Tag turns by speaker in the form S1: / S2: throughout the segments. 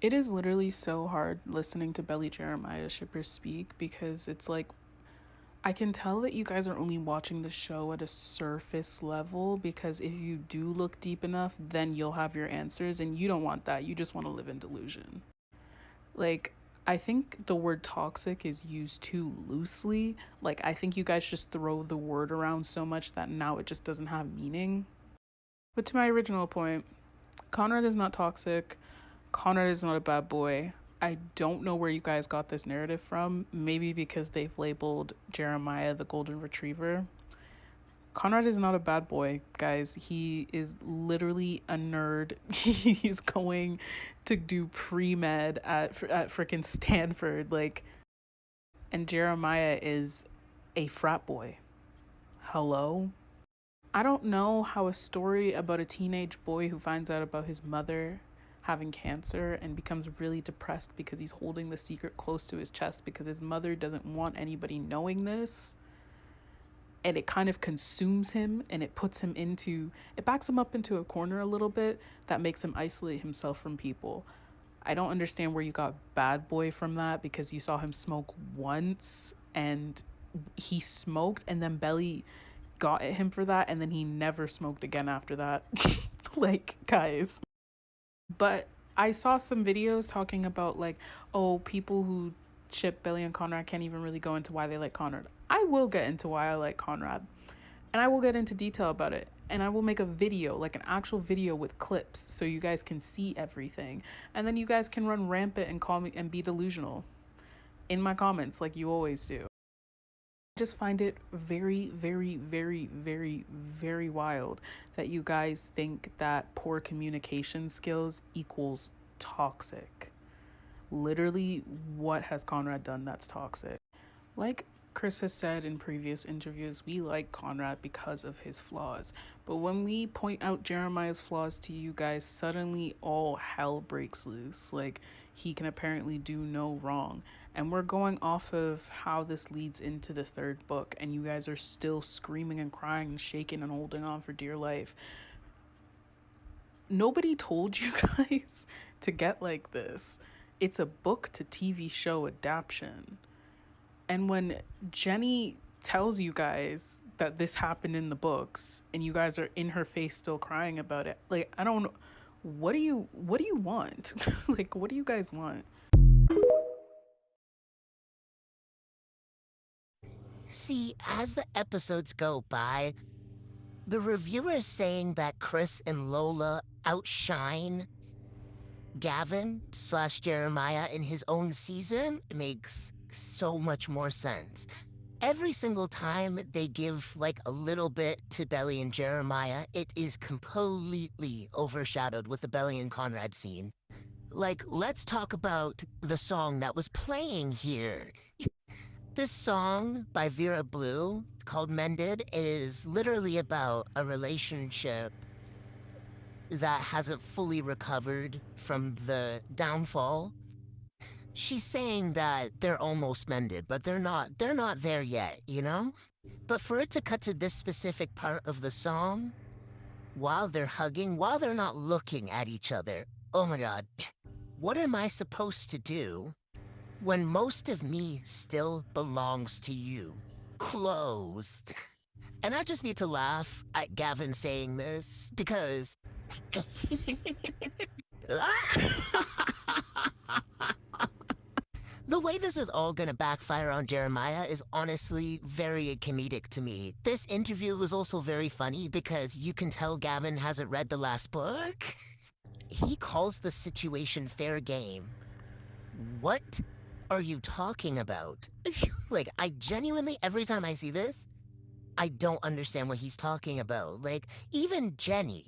S1: It is literally so hard listening to Belly Jeremiah shippers speak because it's like I can tell that you guys are only watching the show at a surface level because if you do look deep enough, then you'll have your answers and you don't want that. You just want to live in delusion. Like I think the word toxic is used too loosely. Like I think you guys just throw the word around so much that now it just doesn't have meaning. But to my original point, Conrad is not toxic. Conrad is not a bad boy. I don't know where you guys got this narrative from. Maybe because they've labeled Jeremiah the golden retriever. Conrad is not a bad boy, guys. He is literally a nerd. He's going to do pre med at freaking Stanford, like, and Jeremiah is a frat boy. Hello. I don't know how a story about a teenage boy who finds out about his mother having cancer and becomes really depressed because he's holding the secret close to his chest because his mother doesn't want anybody knowing this, and it kind of consumes him and it backs him up into a corner a little bit that makes him isolate himself from people. I don't understand where you got bad boy from that because you saw him smoke once and he smoked and then Belly got at him for that and then he never smoked again after that. Like, guys. But I saw some videos talking about like, oh, people who ship Billy and Conrad can't even really go into why they like Conrad. I will get into why I like Conrad. And I will get into detail about it. And I will make a video, like an actual video with clips so you guys can see everything. And then you guys can run rampant and call me and be delusional in my comments like you always do. I just find it very, very, very, very, very wild that you guys think that poor communication skills equals toxic. Literally, what has Conrad done that's toxic? Like Chris has said in previous interviews, we like Conrad because of his flaws. But when we point out Jeremiah's flaws to you guys, suddenly all hell breaks loose. Like, he can apparently do no wrong. And we're going off of how this leads into the third book, and you guys are still screaming and crying and shaking and holding on for dear life. Nobody told you guys to get like this. It's a book to TV show adaptation. And when Jenny tells you guys that this happened in the books and you guys are in her face still crying about it, like I don't know, what do you want? Like what do you guys want?
S2: See, as the episodes go by, the reviewers saying that Chris and Lola outshine Gavin slash Jeremiah in his own season makes so much more sense. Every single time they give like a little bit to Belly and Jeremiah, it is completely overshadowed with the Belly and Conrad scene. Like, let's talk about the song that was playing here. This song by Vera Blue called Mended is literally about a relationship that hasn't fully recovered from the downfall. She's saying that they're almost mended, but they're not there yet, you know? But for it to cut to this specific part of the song, while they're hugging, while they're not looking at each other, oh my god, what am I supposed to do when most of me still belongs to you? Closed. And I just need to laugh at Gavin saying this because. The way this is all gonna backfire on Jeremiah is honestly very comedic to me. This interview was also very funny because you can tell Gavin hasn't read the last book. He calls the situation fair game. What are you talking about? Like, I genuinely, every time I see this, I don't understand what he's talking about. Like, even Jenny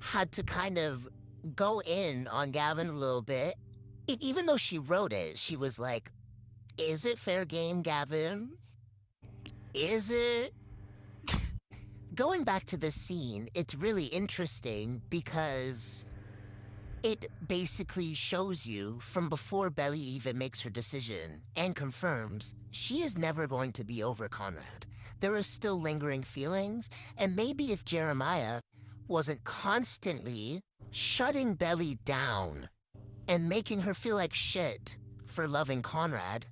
S2: had to kind of go in on Gavin a little bit. Even though she wrote it, she was like, is it fair game, Gavin? Is it? Going back to this scene, it's really interesting because it basically shows you from before Belly even makes her decision and confirms she is never going to be over Conrad. There are still lingering feelings, and maybe if Jeremiah wasn't constantly shutting Belly down and making her feel like shit for loving Conrad.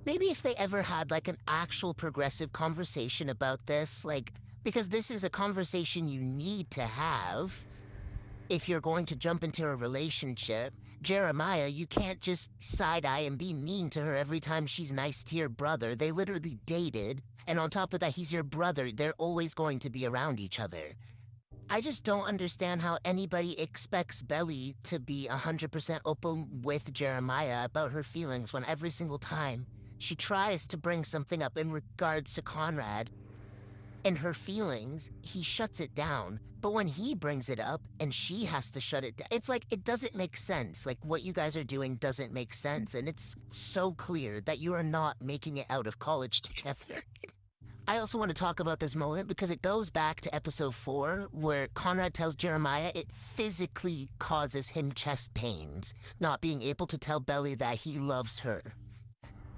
S2: Maybe if they ever had like an actual progressive conversation about this, like, because this is a conversation you need to have if you're going to jump into a relationship. Jeremiah, you can't just side eye and be mean to her every time she's nice to your brother. They literally dated, and on top of that, he's your brother. They're always going to be around each other. I just don't understand how anybody expects Belly to be 100% open with Jeremiah about her feelings when every single time she tries to bring something up in regards to Conrad and her feelings, he shuts it down. But when he brings it up and she has to shut it down, it's like it doesn't make sense. Like what you guys are doing doesn't make sense. And it's so clear that you are not making it out of college together. I also want to talk about this moment because it goes back to episode 4, where Conrad tells Jeremiah it physically causes him chest pains, not being able to tell Belly that he loves her.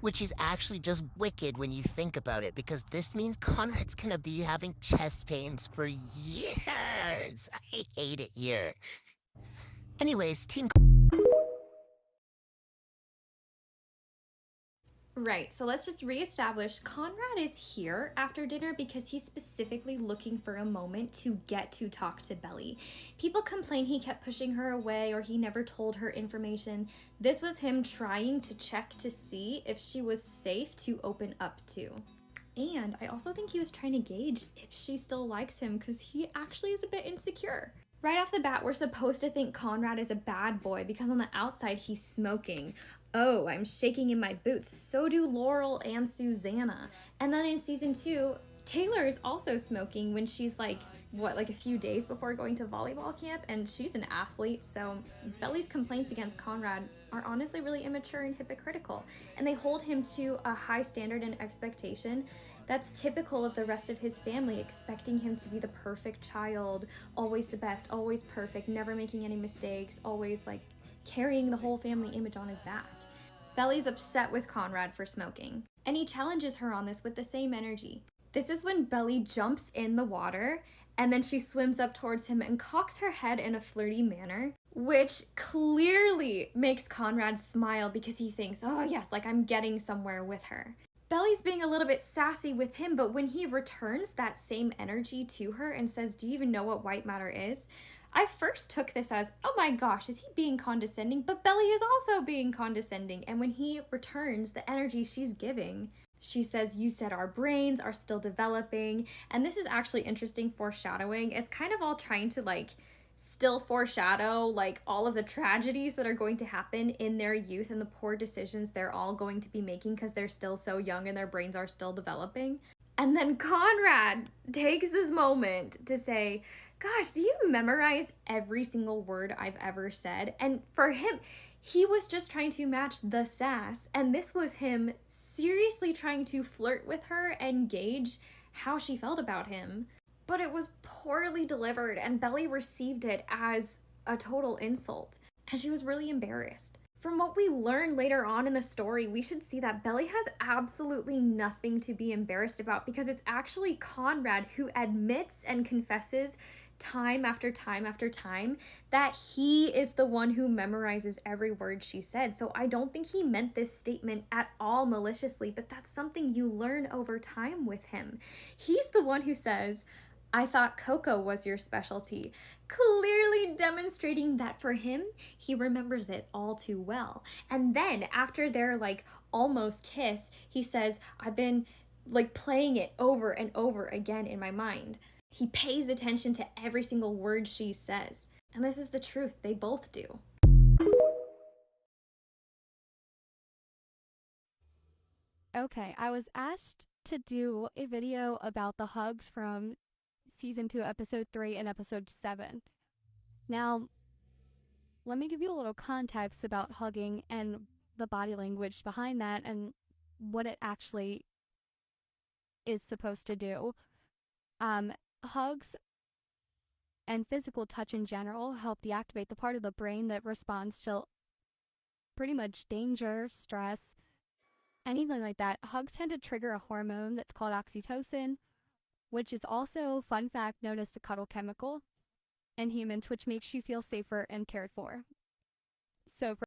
S2: Which is actually just wicked when you think about it, because this means Conrad's gonna be having chest pains for years. I hate it here. Anyways, Team.
S3: Right, so let's just reestablish Conrad is here after dinner because he's specifically looking for a moment to get to talk to Belly. People complain he kept pushing her away or he never told her information. This was him trying to check to see if she was safe to open up to. And I also think he was trying to gauge if she still likes him because he actually is a bit insecure. Right off the bat, we're supposed to think Conrad is a bad boy because on the outside he's smoking. Oh, I'm shaking in my boots. So do Laurel and Susanna. And then in season 2, Taylor is also smoking when she's like a few days before going to volleyball camp, and she's an athlete. So Belly's complaints against Conrad are honestly really immature and hypocritical. And they hold him to a high standard and expectation that's typical of the rest of his family, expecting him to be the perfect child, always the best, always perfect, never making any mistakes, always carrying the whole family image on his back. Belly's upset with Conrad for smoking, and he challenges her on this with the same energy. This is when Belly jumps in the water, and then she swims up towards him and cocks her head in a flirty manner, which clearly makes Conrad smile because he thinks, oh yes, I'm getting somewhere with her. Belly's being a little bit sassy with him, but when he returns that same energy to her and says, do you even know what white matter is? I first took this as, oh my gosh, is he being condescending? But Belly is also being condescending. And when he returns the energy she's giving, she says, you said our brains are still developing. And this is actually interesting foreshadowing. It's kind of all trying to still foreshadow all of the tragedies that are going to happen in their youth and the poor decisions they're all going to be making because they're still so young and their brains are still developing. And then Conrad takes this moment to say, gosh, do you memorize every single word I've ever said? And for him, he was just trying to match the sass. And this was him seriously trying to flirt with her and gauge how she felt about him. But it was poorly delivered, and Belly received it as a total insult. And she was really embarrassed. From what we learn later on in the story, we should see that Belly has absolutely nothing to be embarrassed about because it's actually Conrad who admits and confesses time after time after time that he is the one who memorizes every word she said. So I don't think he meant this statement at all maliciously, but that's something you learn over time with him. He's the one who says, I thought cocoa was your specialty, clearly demonstrating that for him, he remembers it all too well. And then after their almost kiss, he says, I've been playing it over and over again in my mind. He pays attention to every single word she says. And this is the truth, they both do.
S4: Okay, I was asked to do a video about the hugs from season 2, episode 3, and episode 7. Now, let me give you a little context about hugging and the body language behind that and what it actually is supposed to do. Hugs and physical touch in general help deactivate the part of the brain that responds to pretty much danger, stress, anything like that. Hugs tend to trigger a hormone that's called oxytocin, which is also, fun fact, known as the cuddle chemical in humans, which makes you feel safer and cared for. so